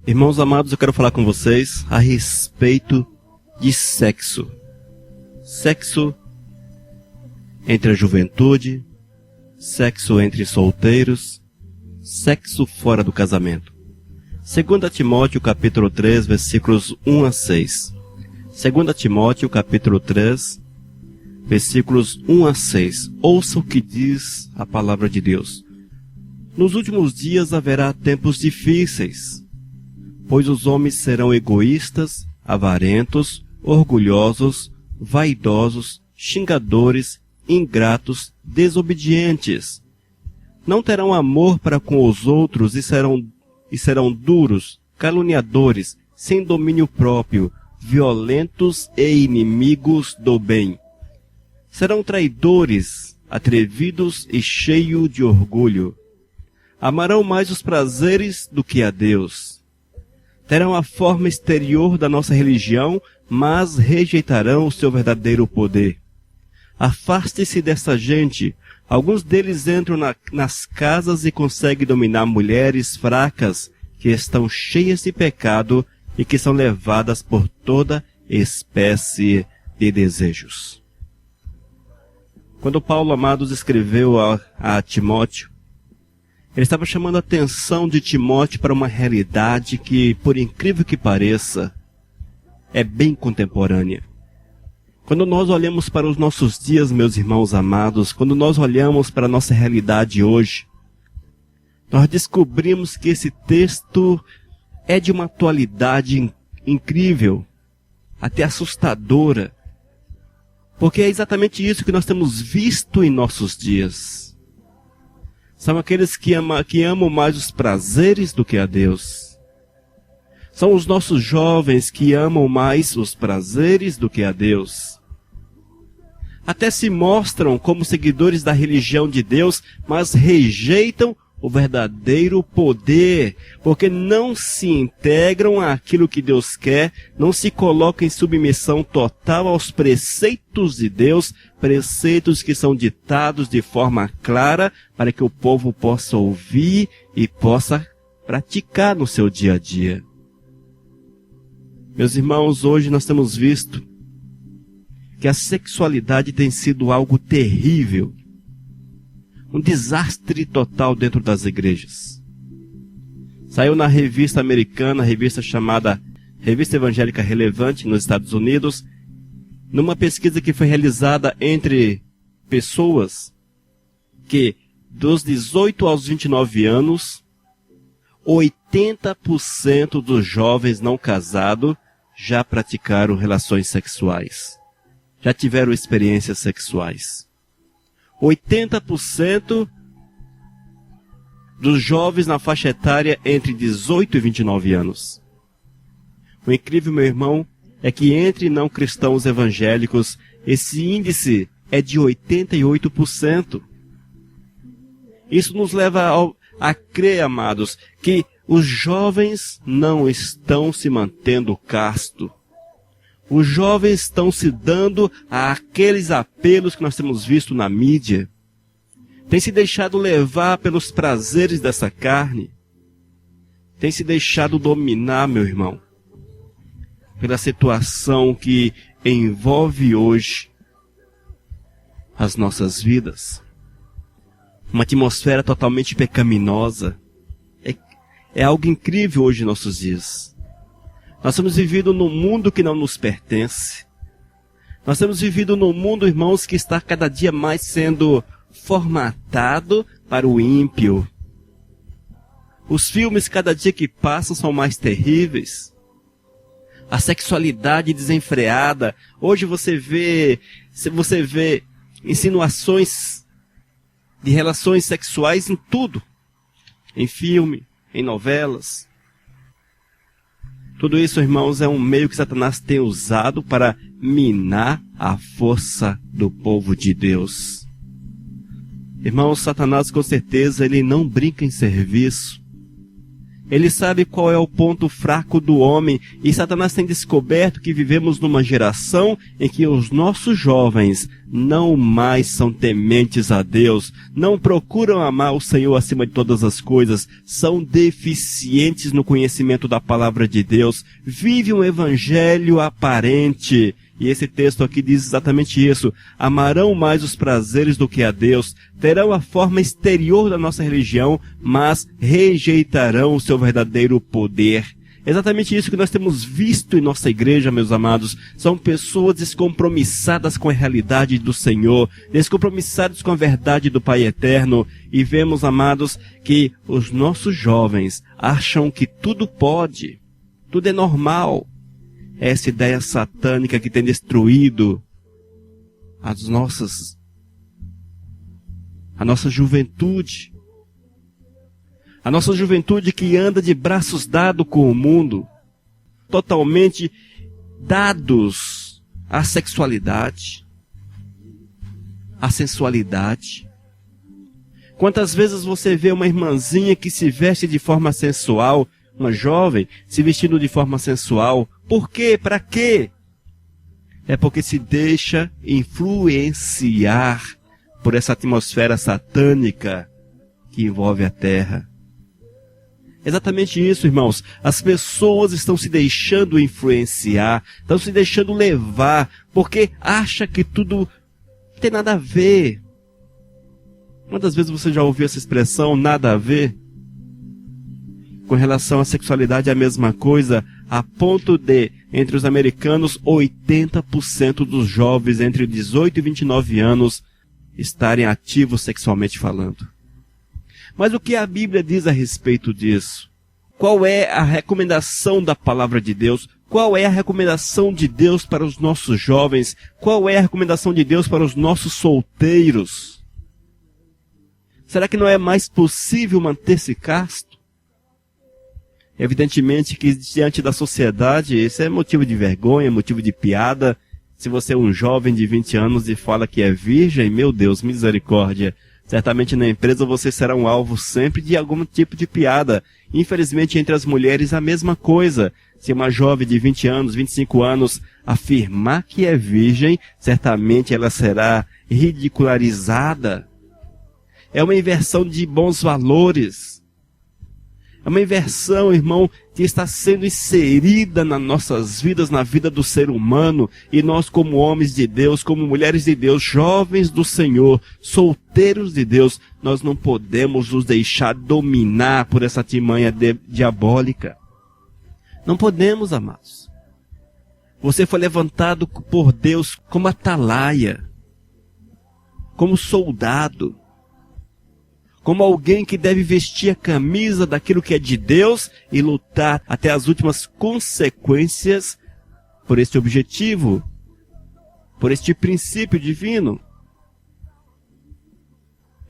Irmãos amados, eu quero falar com vocês a respeito de sexo. Sexo entre a juventude, sexo entre solteiros, sexo fora do casamento. 2 Timóteo capítulo 3, versículos 1 a 6. 2 Timóteo capítulo 3, versículos 1 a 6. Ouça o que diz a palavra de Deus. Nos últimos dias haverá tempos difíceis, pois os homens serão egoístas, avarentos, orgulhosos, vaidosos, xingadores, ingratos, desobedientes. Não terão amor para com os outros e serão duros, caluniadores, sem domínio próprio, violentos e inimigos do bem. Serão traidores, atrevidos e cheios de orgulho. Amarão mais os prazeres do que a Deus. Terão a forma exterior da nossa religião, mas rejeitarão o seu verdadeiro poder. Afaste-se dessa gente. Alguns deles entram nas casas e conseguem dominar mulheres fracas que estão cheias de pecado e que são levadas por toda espécie de desejos. Quando Paulo, amados, escreveu a Timóteo, ele estava chamando a atenção de Timóteo para uma realidade que, por incrível que pareça, é bem contemporânea. Quando nós olhamos para os nossos dias, meus irmãos amados, quando nós olhamos para a nossa realidade hoje, nós descobrimos que esse texto é de uma atualidade incrível, até assustadora, porque é exatamente isso que nós temos visto em nossos dias. São aqueles que amam mais os prazeres do que a Deus. São os nossos jovens que amam mais os prazeres do que a Deus. Até se mostram como seguidores da religião de Deus, mas rejeitam o verdadeiro poder, porque não se integram àquilo que Deus quer, não se colocam em submissão total aos preceitos de Deus, preceitos que são ditados de forma clara para que o povo possa ouvir e possa praticar no seu dia a dia. Meus irmãos, hoje nós temos visto que a sexualidade tem sido algo terrível, um desastre total dentro das igrejas. Saiu na revista americana, revista chamada Revista Evangélica Relevante, nos Estados Unidos, numa pesquisa que foi realizada entre pessoas que, dos 18 aos 29 anos, 80% dos jovens não casados já praticaram relações sexuais. Já tiveram experiências sexuais. 80% dos jovens na faixa etária entre 18 e 29 anos. O incrível, meu irmão, é que entre não cristãos evangélicos, esse índice é de 88%. Isso nos leva a crer, amados, que os jovens não estão se mantendo castos. Os jovens estão se dando àqueles apelos que nós temos visto na mídia. Tem se deixado levar pelos prazeres dessa carne. Tem se deixado dominar, meu irmão, pela situação que envolve hoje as nossas vidas. Uma atmosfera totalmente pecaminosa. É algo incrível hoje em nossos dias. Nós temos vivido num mundo que não nos pertence. Nós temos vivido num mundo, irmãos, que está cada dia mais sendo formatado para o ímpio. Os filmes, cada dia que passam, são mais terríveis. A sexualidade desenfreada. Hoje você vê insinuações de relações sexuais em tudo. Em filme, em novelas. Tudo isso, irmãos, é um meio que Satanás tem usado para minar a força do povo de Deus. Irmãos, Satanás, com certeza, ele não brinca em serviço. Ele sabe qual é o ponto fraco do homem, e Satanás tem descoberto que vivemos numa geração em que os nossos jovens não mais são tementes a Deus, não procuram amar o Senhor acima de todas as coisas, são deficientes no conhecimento da palavra de Deus, vivem um evangelho aparente. E esse texto aqui diz exatamente isso: amarão mais os prazeres do que a Deus, terão a forma exterior da nossa religião, mas rejeitarão o seu verdadeiro poder. Exatamente isso que nós temos visto em nossa igreja, meus amados. São pessoas descompromissadas com a realidade do Senhor, descompromissadas com a verdade do Pai Eterno. E vemos, amados, que os nossos jovens acham que tudo pode, tudo é normal. Essa ideia satânica que tem destruído a nossa juventude. A nossa juventude que anda de braços dados com o mundo, totalmente dados à sexualidade, à sensualidade. Quantas vezes você vê uma irmãzinha que se veste de forma sensual, uma jovem se vestindo de forma sensual? Por quê? Para quê? É porque se deixa influenciar por essa atmosfera satânica que envolve a terra. Exatamente isso, irmãos. As pessoas estão se deixando influenciar, estão se deixando levar, porque acha que tudo não tem nada a ver. Quantas vezes você já ouviu essa expressão, nada a ver? Com relação à sexualidade é a mesma coisa, a ponto de, entre os americanos, 80% dos jovens entre 18 e 29 anos estarem ativos sexualmente falando. Mas o que a Bíblia diz a respeito disso? Qual é a recomendação da palavra de Deus? Qual é a recomendação de Deus para os nossos jovens? Qual é a recomendação de Deus para os nossos solteiros? Será que não é mais possível manter-se casto? Evidentemente que diante da sociedade isso é motivo de vergonha, motivo de piada. Se você é um jovem de 20 anos e fala que é virgem, meu Deus, misericórdia. Certamente na empresa você será um alvo sempre de algum tipo de piada. Infelizmente entre as mulheres a mesma coisa. Se uma jovem de 20 anos, 25 anos afirmar que é virgem, certamente ela será ridicularizada. É uma inversão de bons valores. É uma inversão, irmão, que está sendo inserida nas nossas vidas, na vida do ser humano. E nós, como homens de Deus, como mulheres de Deus, jovens do Senhor, solteiros de Deus, nós não podemos nos deixar dominar por essa artimanha diabólica. Não podemos, amados. Você foi levantado por Deus como atalaia, como soldado, como alguém que deve vestir a camisa daquilo que é de Deus e lutar até as últimas consequências por este objetivo, por este princípio divino.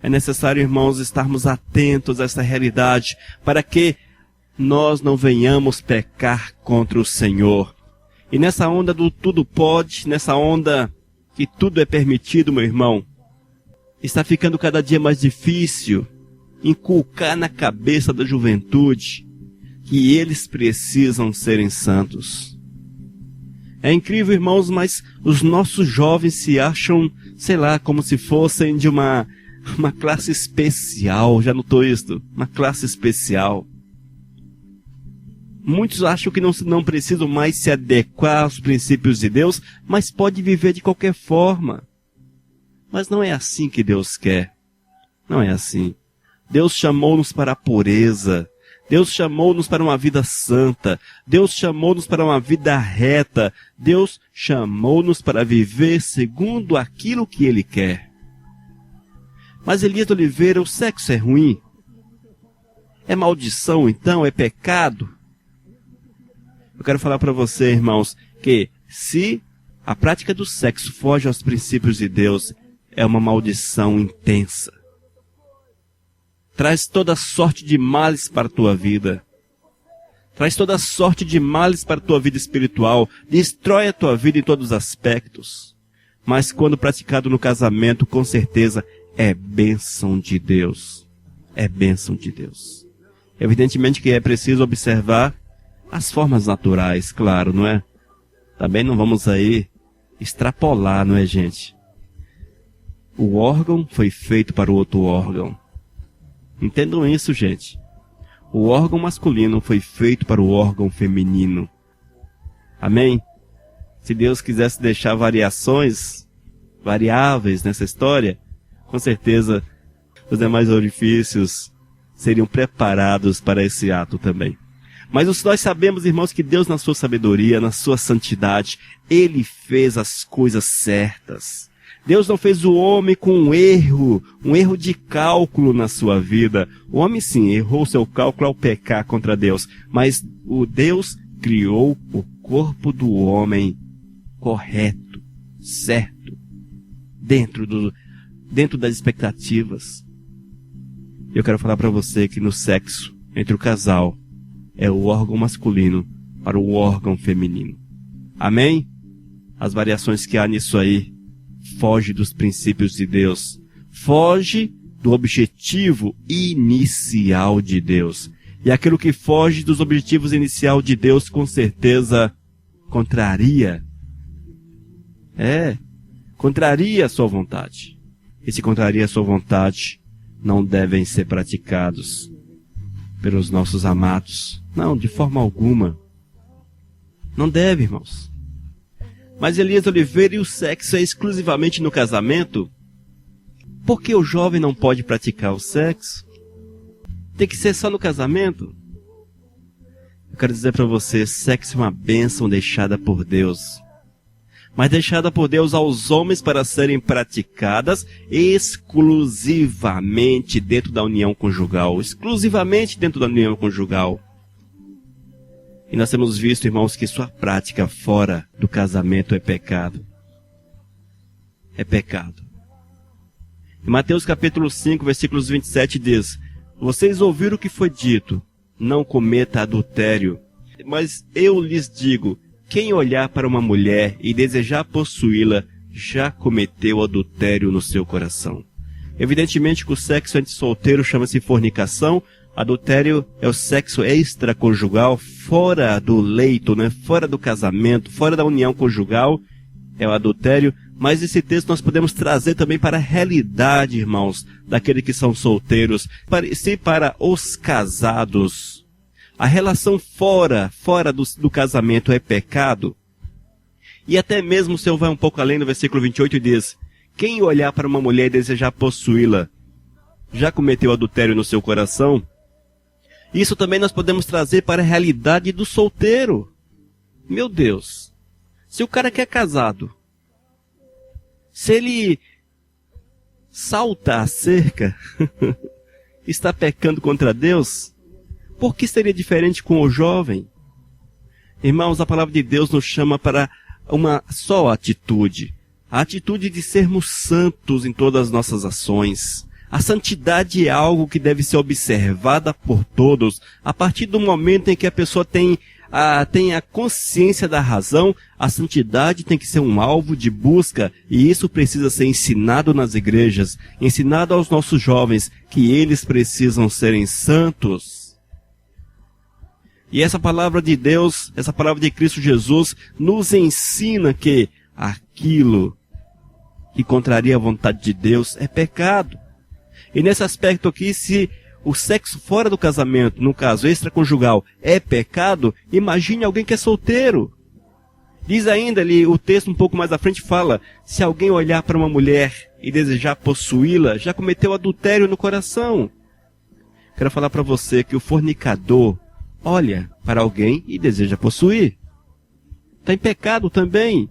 É necessário, irmãos, estarmos atentos a essa realidade para que nós não venhamos pecar contra o Senhor. E nessa onda do tudo pode, nessa onda que tudo é permitido, meu irmão, está ficando cada dia mais difícil inculcar na cabeça da juventude que eles precisam serem santos. É incrível, irmãos, mas os nossos jovens se acham, sei lá, como se fossem de uma classe especial. Já notou isso? Uma classe especial. Muitos acham que não precisam mais se adequar aos princípios de Deus, mas pode viver de qualquer forma. Mas não é assim que Deus quer. Não é assim. Deus chamou-nos para a pureza. Deus chamou-nos para uma vida santa. Deus chamou-nos para uma vida reta. Deus chamou-nos para viver segundo aquilo que Ele quer. Mas Elias Oliveira, o sexo é ruim? É maldição então? É pecado? Eu quero falar para você, irmãos, que se a prática do sexo foge aos princípios de Deus, é uma maldição intensa. Traz toda sorte de males para a tua vida. Traz toda sorte de males para a tua vida espiritual. Destrói a tua vida em todos os aspectos. Mas quando praticado no casamento, com certeza, é bênção de Deus. É bênção de Deus. Evidentemente que é preciso observar as formas naturais, claro, não é? Também não vamos aí extrapolar, não é, gente? O órgão foi feito para o outro órgão. Entendam isso, gente. O órgão masculino foi feito para o órgão feminino. Amém? Se Deus quisesse deixar variáveis nessa história, com certeza os demais orifícios seriam preparados para esse ato também. Mas nós sabemos, irmãos, que Deus, na sua sabedoria, na sua santidade, Ele fez as coisas certas. Deus não fez o homem com um erro de cálculo na sua vida. O homem, sim, errou seu cálculo ao pecar contra Deus. Mas o Deus criou o corpo do homem correto, certo, dentro das expectativas. Eu quero falar para você que no sexo entre o casal é o órgão masculino para o órgão feminino. Amém? As variações que há nisso aí foge dos princípios de Deus, foge do objetivo inicial de Deus. E aquilo que foge dos objetivos inicial de Deus, com certeza, contraria a sua vontade. E se contraria a sua vontade, não devem ser praticados pelos nossos amados. Não, de forma alguma. Não deve, irmãos. Mas Elias Oliveira, e o sexo é exclusivamente no casamento? Por que o jovem não pode praticar o sexo? Tem que ser só no casamento? Eu quero dizer para você, sexo é uma bênção deixada por Deus. Mas deixada por Deus aos homens para serem praticadas exclusivamente dentro da união conjugal. Exclusivamente dentro da união conjugal. E nós temos visto, irmãos, que sua prática fora do casamento é pecado. É pecado. Em Mateus capítulo 5, versículos 27 diz: vocês ouviram o que foi dito, não cometa adultério. Mas eu lhes digo, quem olhar para uma mulher e desejar possuí-la, já cometeu adultério no seu coração. Evidentemente que o sexo entre solteiros chama-se fornicação. Adultério é o sexo extraconjugal, fora do leito, né? Fora do casamento, fora da união conjugal, é o adultério. Mas esse texto nós podemos trazer também para a realidade, irmãos, daqueles que são solteiros, para os casados. A relação fora do casamento é pecado. E até mesmo o Senhor vai um pouco além no versículo 28 e diz: quem olhar para uma mulher e desejar possuí-la, já cometeu adultério no seu coração? Isso também nós podemos trazer para a realidade do solteiro. Meu Deus, se o cara que é casado, se ele salta a cerca, está pecando contra Deus, por que seria diferente com o jovem? Irmãos, a palavra de Deus nos chama para uma só atitude. A atitude de sermos santos em todas as nossas ações. A santidade é algo que deve ser observada por todos. A partir do momento em que a pessoa tem a consciência da razão, a santidade tem que ser um alvo de busca, e isso precisa ser ensinado nas igrejas, ensinado aos nossos jovens, que eles precisam serem santos. E essa palavra de Deus, essa palavra de Cristo Jesus, nos ensina que aquilo que contraria a vontade de Deus é pecado. E nesse aspecto aqui, se o sexo fora do casamento, no caso extraconjugal, é pecado, imagine alguém que é solteiro. Diz ainda ali, o texto um pouco mais à frente fala, se alguém olhar para uma mulher e desejar possuí-la, já cometeu adultério no coração. Quero falar para você que o fornicador olha para alguém e deseja possuir. Está em pecado também.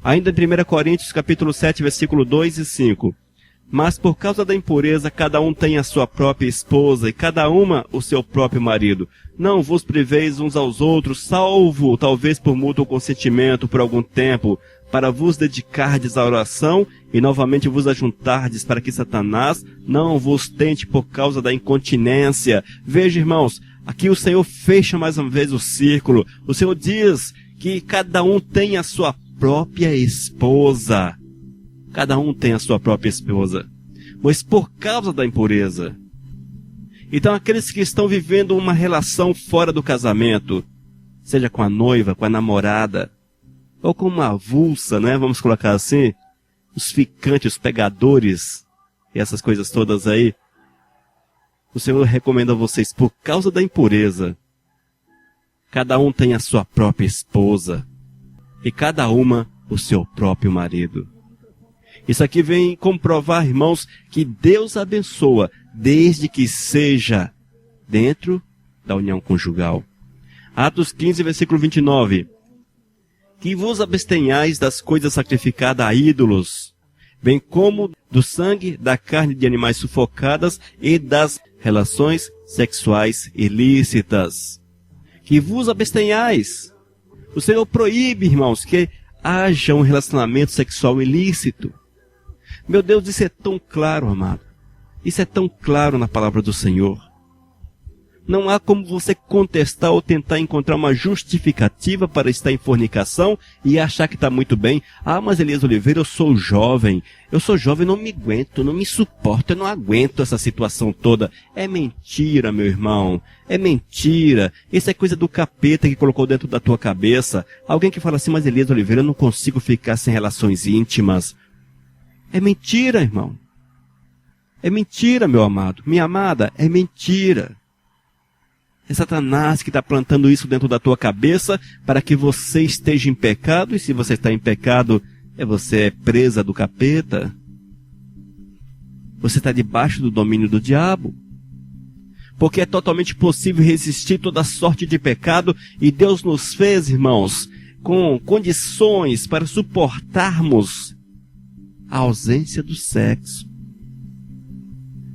Ainda em 1 Coríntios capítulo 7, versículo 2 e 5. Mas por causa da impureza, cada um tem a sua própria esposa, e cada uma o seu próprio marido. Não vos priveis uns aos outros, salvo talvez por mútuo consentimento por algum tempo, para vos dedicardes à oração, e novamente vos ajuntardes, para que Satanás não vos tente por causa da incontinência. Veja, irmãos, aqui o Senhor fecha mais uma vez o círculo. O Senhor diz que cada um tem a sua própria esposa. Cada um tem a sua própria esposa. Mas por causa da impureza. Então aqueles que estão vivendo uma relação fora do casamento, seja com a noiva, com a namorada, ou com uma avulsa, né? Vamos colocar assim, os ficantes, os pegadores, e essas coisas todas aí. O Senhor recomenda a vocês, por causa da impureza, cada um tem a sua própria esposa, e cada uma o seu próprio marido. Isso aqui vem comprovar, irmãos, que Deus abençoa, desde que seja dentro da união conjugal. Atos 15, versículo 29. Que vos abstenhais das coisas sacrificadas a ídolos, bem como do sangue, da carne de animais sufocadas e das relações sexuais ilícitas. Que vos abstenhais. O Senhor proíbe, irmãos, que haja um relacionamento sexual ilícito. Meu Deus, isso é tão claro, amado. Isso é tão claro na palavra do Senhor. Não há como você contestar ou tentar encontrar uma justificativa para estar em fornicação e achar que está muito bem. Ah, mas Elias Oliveira, eu sou jovem, não me aguento, não me suporto, eu não aguento essa situação toda. É mentira, meu irmão, é mentira. Isso é coisa do capeta que colocou dentro da tua cabeça. Alguém que fala assim, mas Elias Oliveira, eu não consigo ficar sem relações íntimas. É mentira, irmão. É mentira, meu amado, minha amada, é mentira. É Satanás que está plantando isso dentro da tua cabeça para que você esteja em pecado. E se você está em pecado, você é presa do capeta. Você está debaixo do domínio do diabo. Porque é totalmente possível resistir toda sorte de pecado. E Deus nos fez, irmãos, com condições para suportarmos a ausência do sexo.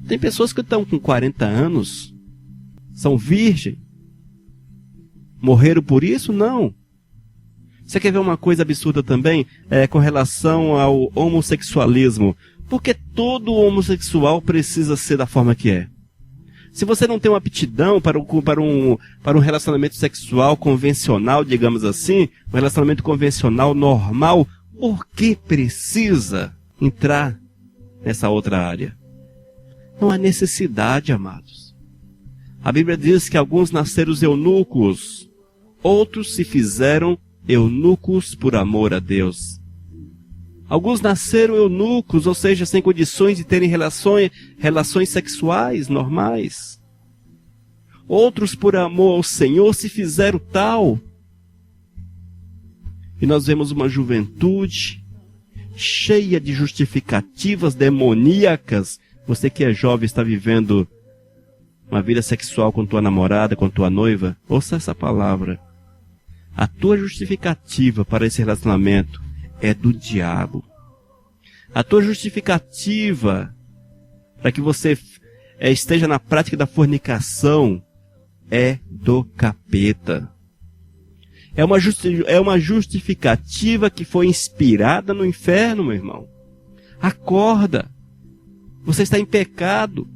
Tem pessoas que estão com 40 anos... são virgem? Morreram por isso? Não. Você quer ver uma coisa absurda também? Com relação ao homossexualismo. Porque todo homossexual precisa ser da forma que é. Se você não tem uma aptidão para um relacionamento sexual convencional, digamos assim, um relacionamento convencional normal, por que precisa entrar nessa outra área? Não há necessidade, amados. A Bíblia diz que alguns nasceram eunucos, outros se fizeram eunucos por amor a Deus. Alguns nasceram eunucos, ou seja, sem condições de terem relações sexuais normais. Outros, por amor ao Senhor, se fizeram tal. E nós vemos uma juventude cheia de justificativas demoníacas. Você que é jovem está vivendo uma vida sexual com tua namorada, com tua noiva, ouça essa palavra. A tua justificativa para esse relacionamento é do diabo. A tua justificativa para que você esteja na prática da fornicação é do capeta. É uma justificativa que foi inspirada no inferno, meu irmão. Acorda. Você está em pecado.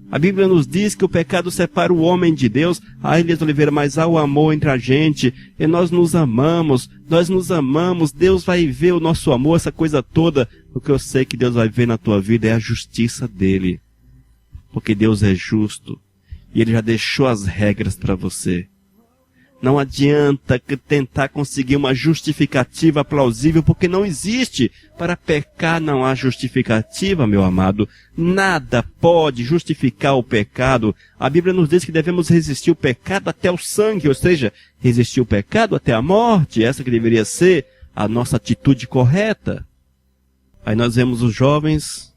A Bíblia nos diz que o pecado separa o homem de Deus. Ah, Elias Oliveira, mas há o amor entre a gente. E nós nos amamos. Deus vai ver o nosso amor, essa coisa toda. O que eu sei que Deus vai ver na tua vida é a justiça dele. Porque Deus é justo. E Ele já deixou as regras para você. Não adianta tentar conseguir uma justificativa plausível, porque não existe. Para pecar não há justificativa, meu amado. Nada pode justificar o pecado. A Bíblia nos diz que devemos resistir o pecado até o sangue, ou seja, resistir o pecado até a morte. Essa que deveria ser a nossa atitude correta. Aí nós vemos os jovens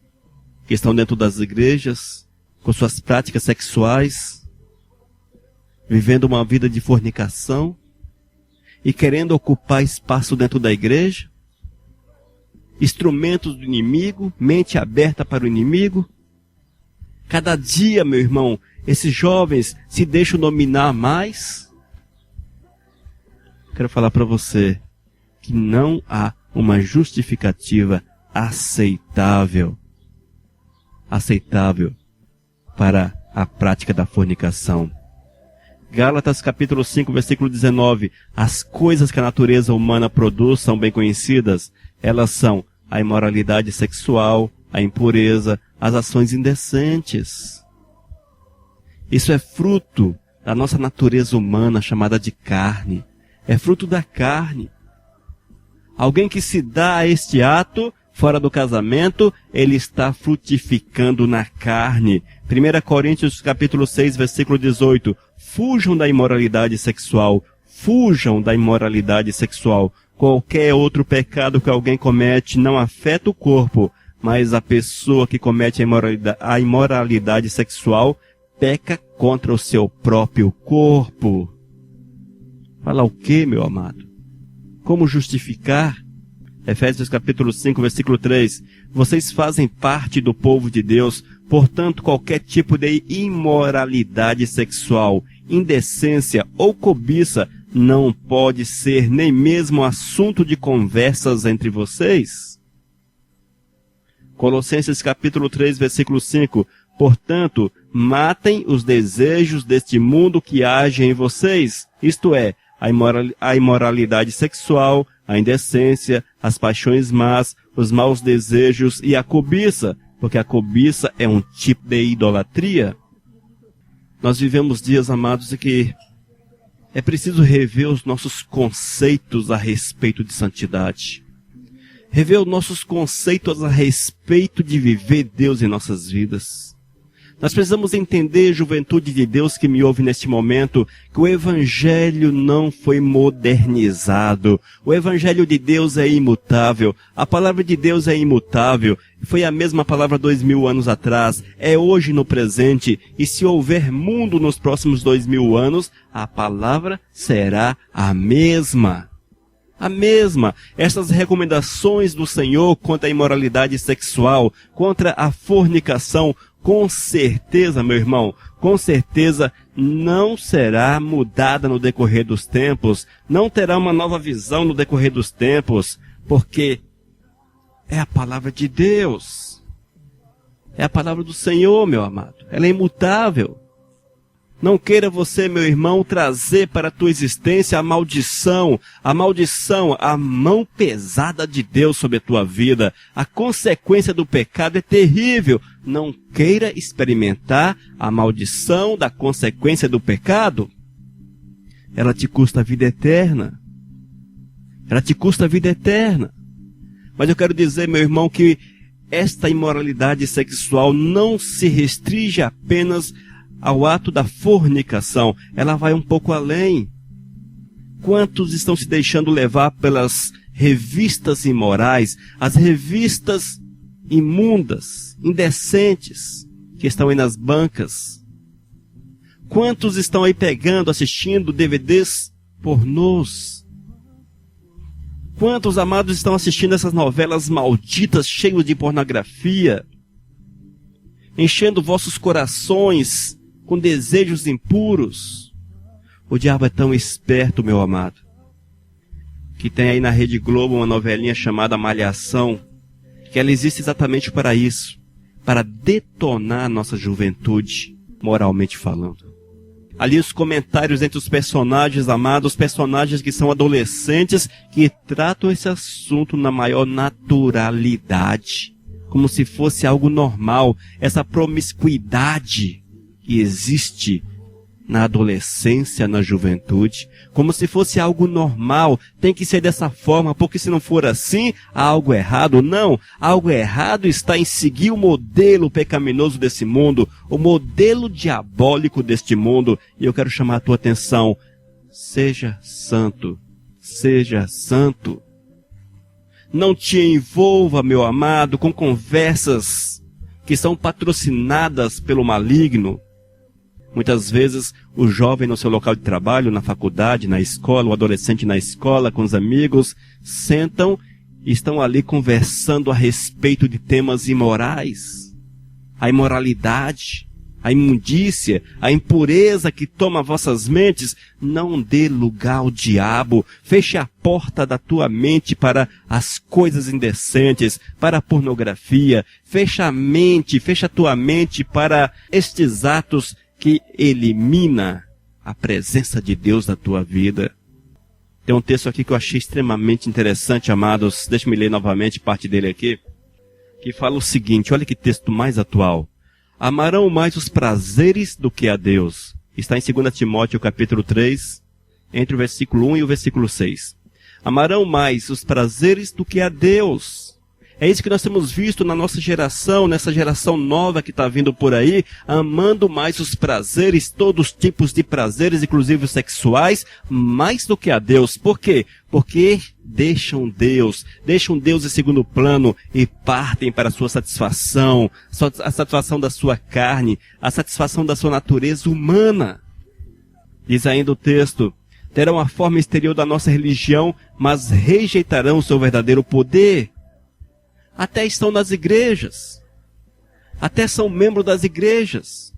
que estão dentro das igrejas, com suas práticas sexuais, vivendo uma vida de fornicação e querendo ocupar espaço dentro da igreja, instrumentos do inimigo, mente aberta para o inimigo. Cada dia, meu irmão, esses jovens se deixam dominar mais. Quero falar para você que não há uma justificativa aceitável para a prática da fornicação. Gálatas capítulo 5, versículo 19. As coisas que a natureza humana produz são bem conhecidas. Elas são a imoralidade sexual, a impureza, as ações indecentes. Isso é fruto da nossa natureza humana chamada de carne. É fruto da carne. Alguém que se dá a este ato fora do casamento, ele está frutificando na carne. 1 Coríntios capítulo 6, versículo 18. Fujam da imoralidade sexual. Fujam da imoralidade sexual. Qualquer outro pecado que alguém comete não afeta o corpo, mas a pessoa que comete a imoralidade sexual peca contra o seu próprio corpo. Fala o quê, meu amado? Como justificar? Efésios capítulo 5, versículo 3. Vocês fazem parte do povo de Deus, portanto, qualquer tipo de imoralidade sexual, indecência ou cobiça não pode ser nem mesmo assunto de conversas entre vocês. Colossenses capítulo 3, versículo 5. Portanto, matem os desejos deste mundo que agem em vocês, isto é, a imoralidade sexual, a indecência, as paixões más, os maus desejos e a cobiça, porque a cobiça é um tipo de idolatria. Nós vivemos dias, amados, em que é preciso rever os nossos conceitos a respeito de santidade. Rever os nossos conceitos a respeito de viver Deus em nossas vidas. Nós precisamos entender, juventude de Deus que me ouve neste momento, que o Evangelho não foi modernizado. O Evangelho de Deus é imutável. A palavra de Deus é imutável. Foi a mesma palavra 2000 anos atrás. É hoje no presente. E se houver mundo nos próximos 2000 anos, a palavra será a mesma. A mesma. Essas recomendações do Senhor contra a imoralidade sexual, contra a fornicação, com certeza, meu irmão, com certeza não será mudada no decorrer dos tempos, não terá uma nova visão no decorrer dos tempos, porque é a palavra de Deus. É a palavra do Senhor, meu amado. Ela é imutável. Não queira você, meu irmão, trazer para a tua existência a maldição, a mão pesada de Deus sobre a tua vida. A consequência do pecado é terrível. Não queira experimentar a maldição da consequência do pecado. Ela te custa a vida eterna. Ela te custa a vida eterna. Mas eu quero dizer, meu irmão, que esta imoralidade sexual não se restringe apenas ao ato da fornicação, ela vai um pouco além. Quantos estão se deixando levar pelas revistas imorais, as revistas imundas, indecentes, que estão aí nas bancas? Quantos estão aí pegando, assistindo DVDs pornôs? Quantos amados estão assistindo essas novelas malditas, cheias de pornografia, enchendo vossos corações com desejos impuros? O diabo é tão esperto, meu amado, que tem aí na Rede Globo uma novelinha chamada Malhação, que ela existe exatamente para isso, para detonar a nossa juventude, moralmente falando. Ali os comentários entre os personagens amados, personagens que são adolescentes, que tratam esse assunto na maior naturalidade, como se fosse algo normal, essa promiscuidade que existe na adolescência, na juventude, como se fosse algo normal, tem que ser dessa forma, porque se não for assim, há algo errado. Não, algo errado está em seguir o modelo pecaminoso desse mundo, o modelo diabólico deste mundo, e eu quero chamar a tua atenção: seja santo, seja santo. Não te envolva, meu amado, com conversas que são patrocinadas pelo maligno. Muitas vezes, o jovem no seu local de trabalho, na faculdade, na escola, o adolescente na escola, com os amigos, sentam e estão ali conversando a respeito de temas imorais. A imoralidade, a imundícia, a impureza que toma vossas mentes. Não dê lugar ao diabo. Feche a porta da tua mente para as coisas indecentes, para a pornografia. Fecha a tua mente para estes atos que elimina a presença de Deus na tua vida. Tem um texto aqui que eu achei extremamente interessante, amados. Deixa-me ler novamente parte dele aqui, que fala o seguinte: olha que texto mais atual. amarão mais os prazeres do que a Deus. Está em 2 Timóteo capítulo 3, entre o versículo 1 e o versículo 6. Amarão mais os prazeres do que a Deus. É isso que nós temos visto na nossa geração, nessa geração nova que está vindo por aí, amando mais os prazeres, todos os tipos de prazeres, inclusive os sexuais, mais do que a Deus. Por quê? Porque deixam Deus em segundo plano e partem para a sua satisfação, a satisfação da sua carne, a satisfação da sua natureza humana. Diz ainda o texto: terão a forma exterior da nossa religião, mas rejeitarão o seu verdadeiro poder. Até estão nas igrejas, até são membros das igrejas,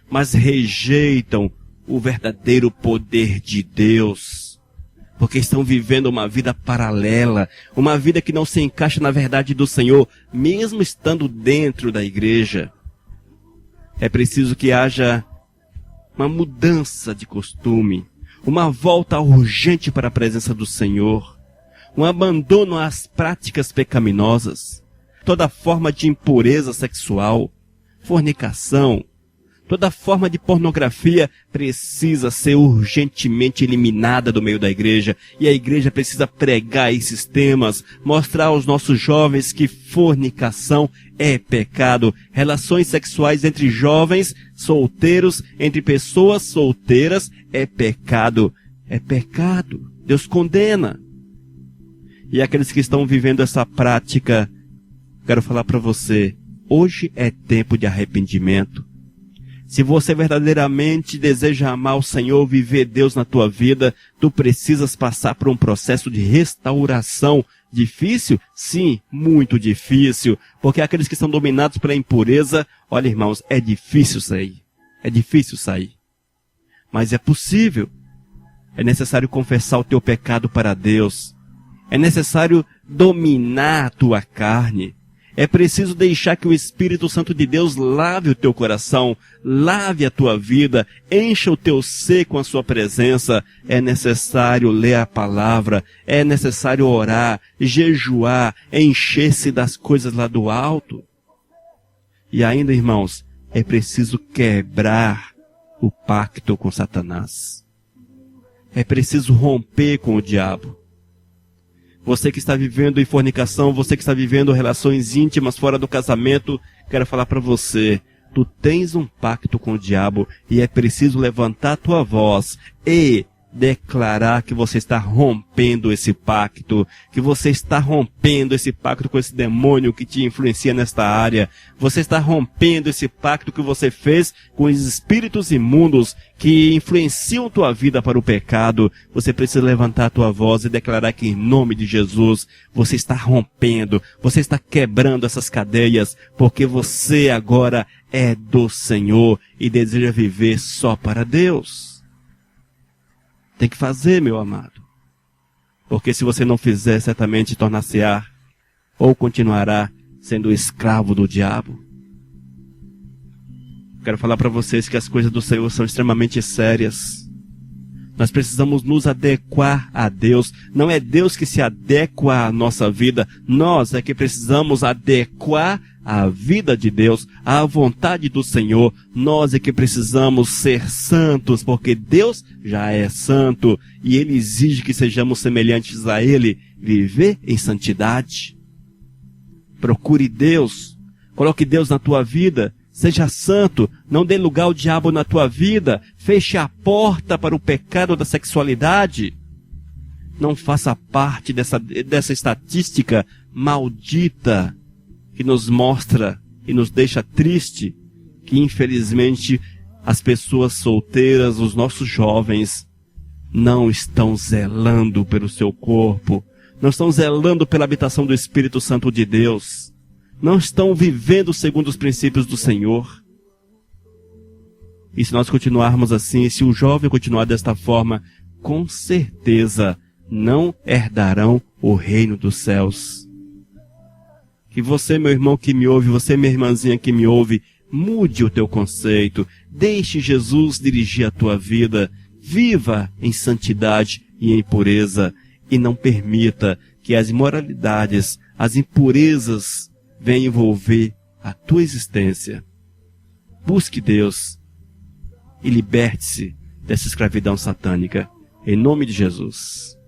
mas rejeitam o verdadeiro poder de Deus, porque estão vivendo uma vida paralela, uma vida que não se encaixa na verdade do Senhor, mesmo estando dentro da igreja. É preciso que haja uma mudança de costume, uma volta urgente para a presença do Senhor, um abandono às práticas pecaminosas, toda forma de impureza sexual, fornicação, toda forma de pornografia precisa ser urgentemente eliminada do meio da igreja, e a igreja precisa pregar esses temas, mostrar aos nossos jovens que fornicação é pecado, relações sexuais entre jovens solteiros, entre pessoas solteiras é pecado, Deus condena. E aqueles que estão vivendo essa prática, quero falar para você, hoje é tempo de arrependimento. Se você verdadeiramente deseja amar o Senhor, viver Deus na tua vida, tu precisas passar por um processo de restauração. Difícil? Sim, muito difícil. Porque aqueles que são dominados pela impureza, olha irmãos, é difícil sair. Mas é possível. É necessário confessar o teu pecado para Deus. É necessário dominar a tua carne. É preciso deixar que o Espírito Santo de Deus lave o teu coração, lave a tua vida, encha o teu ser com a sua presença. É necessário ler a palavra, é necessário orar, jejuar, encher-se das coisas lá do alto. E ainda, irmãos, é preciso quebrar o pacto com Satanás. É preciso romper com o diabo. Você que está vivendo em fornicação, você que está vivendo relações íntimas fora do casamento, quero falar para você, tu tens um pacto com o diabo e é preciso levantar a tua voz e declarar que você está rompendo esse pacto, que você está rompendo esse pacto com esse demônio que te influencia nesta área. Você está rompendo esse pacto que você fez com os espíritos imundos que influenciam tua vida para o pecado. Você precisa levantar a tua voz e declarar que em nome de Jesus você está rompendo, você está quebrando essas cadeias, porque você agora é do Senhor e deseja viver só para Deus. Tem que fazer, meu amado. Porque se você não fizer, certamente tornar-se-á ou continuará sendo escravo do diabo. Quero falar para vocês que as coisas do Senhor são extremamente sérias. Nós precisamos nos adequar a Deus. Não é Deus que se adequa à nossa vida. Nós é que precisamos adequar a vida de Deus, à vontade do Senhor. Nós é que precisamos ser santos, porque Deus já é santo e Ele exige que sejamos semelhantes a Ele, viver em santidade. Procure Deus, coloque Deus na tua vida, seja santo, não dê lugar ao diabo na tua vida, feche a porta para o pecado da sexualidade. Não faça parte dessa estatística maldita que nos mostra e nos deixa triste, que infelizmente as pessoas solteiras, os nossos jovens, não estão zelando pelo seu corpo, não estão zelando pela habitação do Espírito Santo de Deus, não estão vivendo segundo os princípios do Senhor. E se nós continuarmos assim, se o jovem continuar desta forma, com certeza não herdarão o reino dos céus. Que você, meu irmão que me ouve, você, minha irmãzinha que me ouve, mude o teu conceito, deixe Jesus dirigir a tua vida, viva em santidade e em pureza, e não permita que as imoralidades, as impurezas venham envolver a tua existência. Busque Deus e liberte-se dessa escravidão satânica. Em nome de Jesus.